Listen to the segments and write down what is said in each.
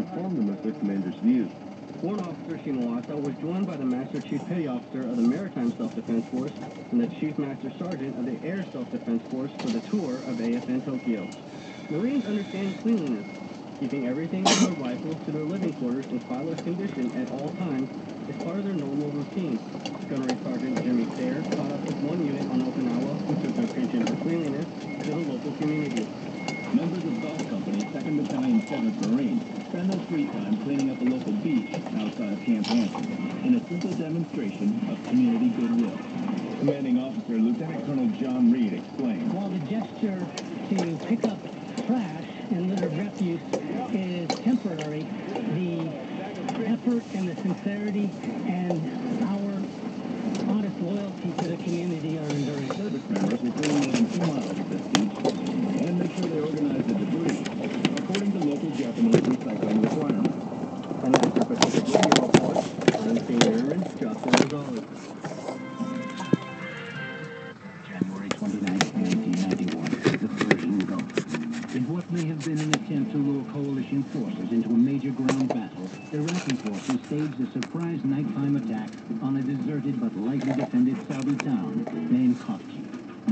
inform them of their commander's views. One officer seen in Lhasa was joined by the Master Chief Petty Officer of the Maritime Self-Defense Force and the Chief Master Sergeant of the Air Self-Defense Force for the tour of AFN Tokyo. Marines understand cleanliness. Keeping everything from their rifles to their living quarters in spotless condition at all times is part of their normal routine. Gunnery Sergeant Jimmy Sayre caught up with one unit on Okinawa who took their penchant for cleanliness to the local community. Members of Golf Company, 2nd Battalion, 7th Marines, spend their free time cleaning up a local beach outside of Camp Hansen in a simple demonstration of community goodwill. Commanding Officer Lieutenant Colonel John Reed explained. While the gesture to pick up trash and litter refuse is temporary, the effort and the sincerity and our honest loyalty to the community are enduring. Service members will clean more than 2 miles of this beach and make sure they organize the debris according to local Japanese recycling requirements. And that's your Pacific Radio Report. I'm Senior Airman Justin Gonzalez. January 29, 1991, the Persian Gulf. In what may have been an attempt to lure coalition forces into a major ground battle, Iraqi forces staged a surprise nighttime attack on a deserted but lightly defended Saudi town named Kotki.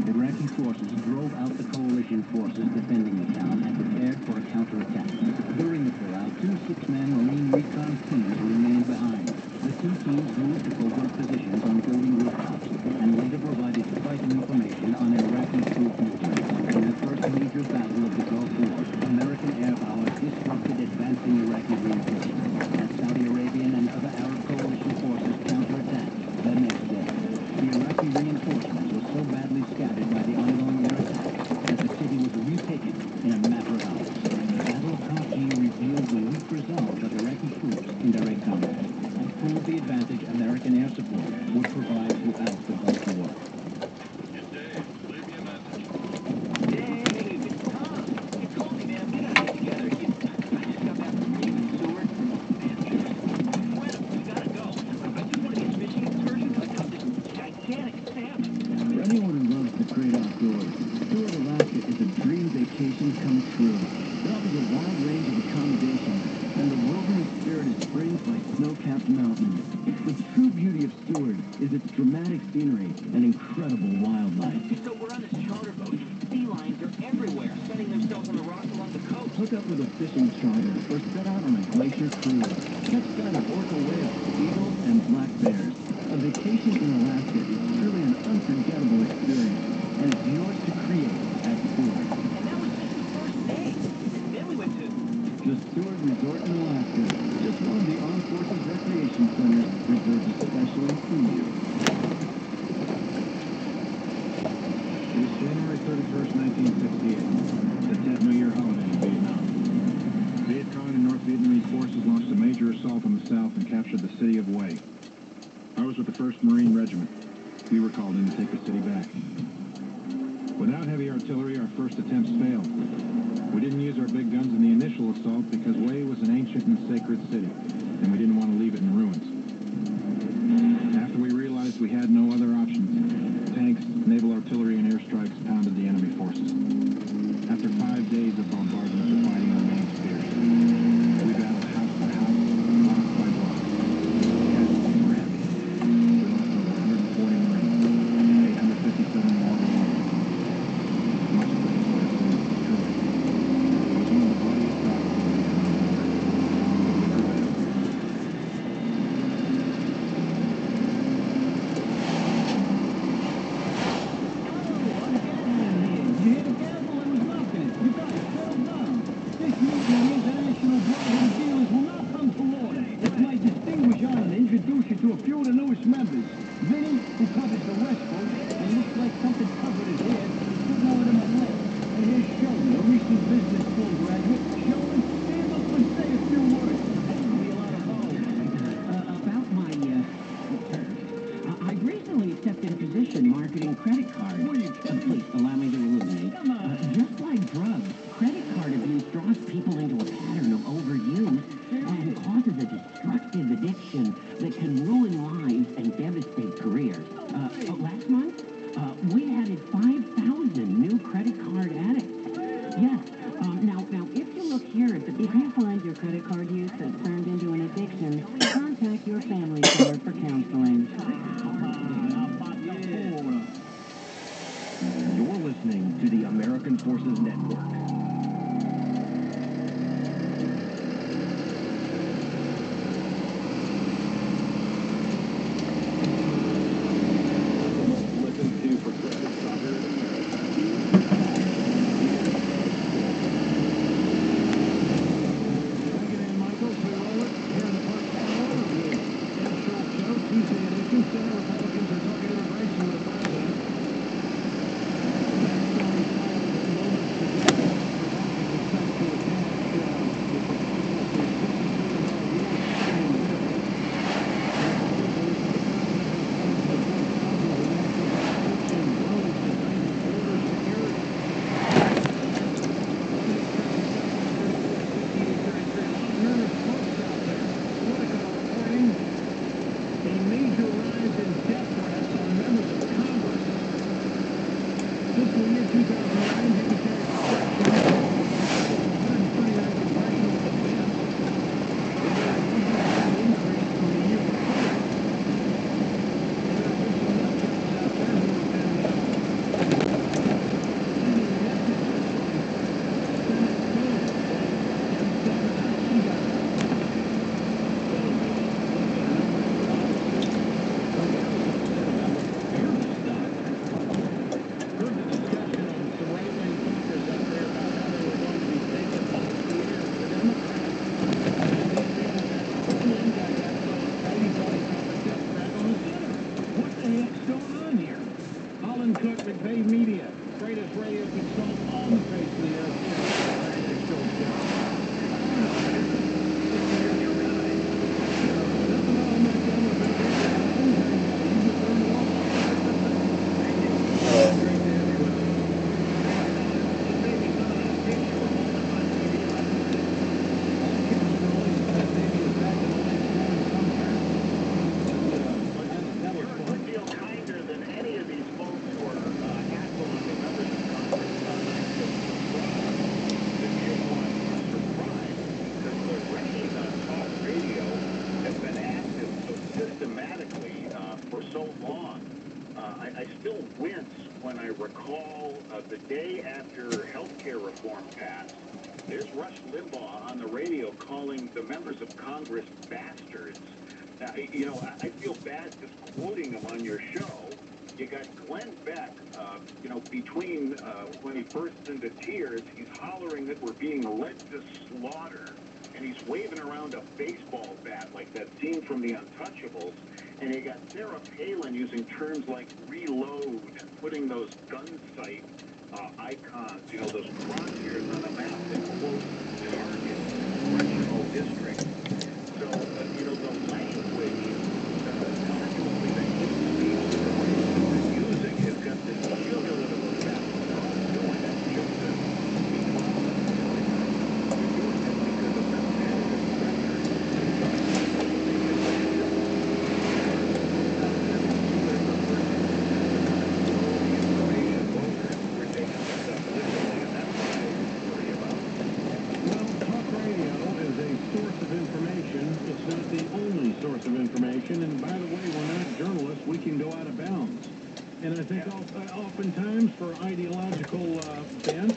Iraqi forces drove out the coalition forces defending the town and prepared for a counterattack. During the fallout, 2 6-man Marine recon teams remained behind. The 2 teams moved to covert positions on building rooftops and later provided vital information on Iraqi troop movements. In the first major battle of the Gulf War, American air power disrupted advancing Iraqi reinforcements as Saudi Arabian and other Arab coalition forces counterattacked the next day. The Iraqi reinforcements were so badly scattered by the ongoing air attack that the city was retaken in a matter of hours. The Battle of Khartoum revealed the weak resolve of Iraqi troops in direct combat and proved the advantage American air support would provide throughout the Gulf War. Come true. It offers a wide range of accommodations, and the wilderness spirit is springed by snow-capped mountains. The true beauty of Seward is its dramatic scenery and incredible wildlife. So we're on this charter boat. Sea lions are everywhere, setting themselves on the rocks along the coast. Hook up with a fishing charter or set out on a glacier cruise. Catch sight of orca whales, eagles, and black bears. A vacation in Alaska is truly an unforgettable experience, and it's yours to create at Seward. The Seward Resort in Alaska, just one of the Armed Forces Recreation Centers reserved especially for you. It was January 31st, 1968, the 10th New Year holiday in Vietnam. Viet Cong and North Vietnamese forces launched a major assault on the south and captured the city of Hue. I was with the 1st Marine Regiment. We were called in to take the city back. Without heavy artillery, our first attempts failed. We didn't use our big guns in the initial assault because Hue was an ancient and sacred city, and we didn't want to leave it in ruins. After we realized we had no other options, tanks, naval artillery, and airstrikes pounded the enemy forces. After 5 days of bombardment, the fighting remained fierce. We battled house by house, block by block. Casualties were heavy. We lost over 140 Marines, 857 more wounded. Much of the place was destroyed. It was one of the bloodiest battles in Vietnam War. We prevailed. Introduce you to a few of the newest members. Vinny, who covers the West Coast, and looks like something covered his head, sitting over to my left. And here's Sheldon, a recent business school graduate. Sheldon, stand up and say a few words. That'll be a lot of fun. About my, I recently accepted a position marketing credit cards. What are you kidding? Please, allow me to illuminate. Come on. Just like drugs, credit card abuse draws people into a pattern of overuse and causes a destructive addiction that can ruin lives and devastate careers. Last month, we added 5,000 new credit card addicts. Yes. Now, if you look here at the... If you find your credit card use Forces Network. Listen to Progressive Soccer. Again, Michael, we roll it here in the first hour of the Ed Schultz Show, Tuesday edition. Senate Republicans are talking immigration with the president. That story filed moments ago. Republicans are set to attach the proposal to extend the U.S. in the bill. Media, greatest radio consult on the face of the I still wince when I recall the day after health care reform passed, there's Rush Limbaugh on the radio calling the members of Congress bastards. Now, you know, I feel bad just quoting him on your show. You got Glenn Beck, you know, between when he bursts into tears, he's hollering that we're being led to slaughter, and he's waving around a baseball bat like that scene from The Untouchables. And you got Sarah Palin using terms like reload, putting those gun sight icons, you know, those crosshairs on a map that quote target correctional district. So, you know, the language, arguably that he's using has got this cumulative effect. They're all doing it just to be inflammatory. They're doing it because of repetitive pressure. It's not the only source of information, and by the way, we're not journalists. We can go out of bounds. And I think oftentimes for ideological bent,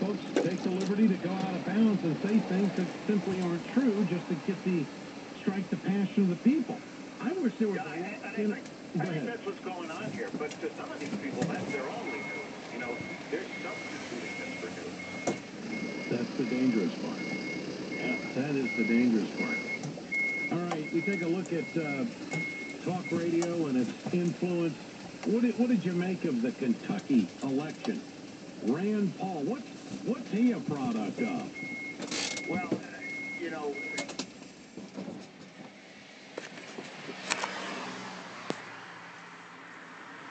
folks take the liberty to go out of bounds and say things that simply aren't true just to strike the passion of the people. I wish there was I think that's what's going on here, but to some of these people, that's their only news. You know, they're substituting this for news. That's the dangerous part. Yeah. That is the dangerous part. All right, we take a look at talk radio and its influence. What did you make of the Kentucky election? Rand Paul, what's he a product of? Well, you know,